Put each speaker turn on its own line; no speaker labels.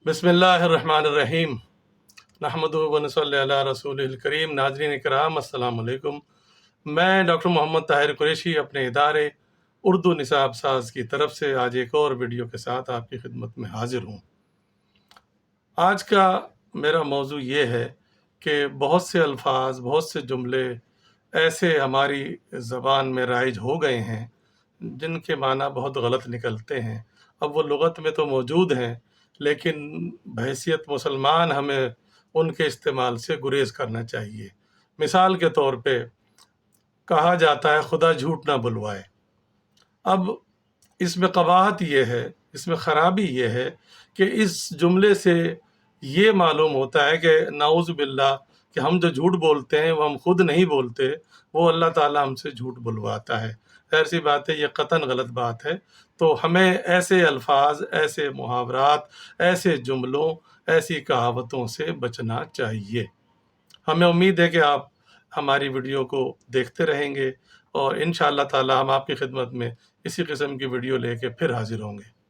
بسم اللہ الرحمن الرحیم نحمدہ و نصلی علی رسول الکریم۔ ناظرین کرام السلام علیکم۔ میں ڈاکٹر محمد طاہر قریشی اپنے ادارے اردو نصاب ساز کی طرف سے آج ایک اور ویڈیو کے ساتھ آپ کی خدمت میں حاضر ہوں۔ آج کا میرا موضوع یہ ہے کہ بہت سے الفاظ، بہت سے جملے ایسے ہماری زبان میں رائج ہو گئے ہیں جن کے معنی بہت غلط نکلتے ہیں۔ اب وہ لغت میں تو موجود ہیں لیکن بحیثیت مسلمان ہمیں ان کے استعمال سے گریز کرنا چاہیے۔ مثال کے طور پہ کہا جاتا ہے خدا جھوٹ نہ بلوائے۔ اب اس میں قباحت یہ ہے، اس میں خرابی یہ ہے کہ اس جملے سے یہ معلوم ہوتا ہے کہ نعوذ باللہ کہ ہم جو جھوٹ بولتے ہیں وہ ہم خود نہیں بولتے، وہ اللہ تعالیٰ ہم سے جھوٹ بلواتا ہے۔ ظاہر سی بات ہے یہ قطعاً غلط بات ہے۔ تو ہمیں ایسے الفاظ، ایسے محاورات، ایسے جملوں، ایسی کہاوتوں سے بچنا چاہیے۔ ہمیں امید ہے کہ آپ ہماری ویڈیو کو دیکھتے رہیں گے اور انشاءاللہ تعالی ہم آپ کی خدمت میں اسی قسم کی ویڈیو لے کے پھر حاضر ہوں گے۔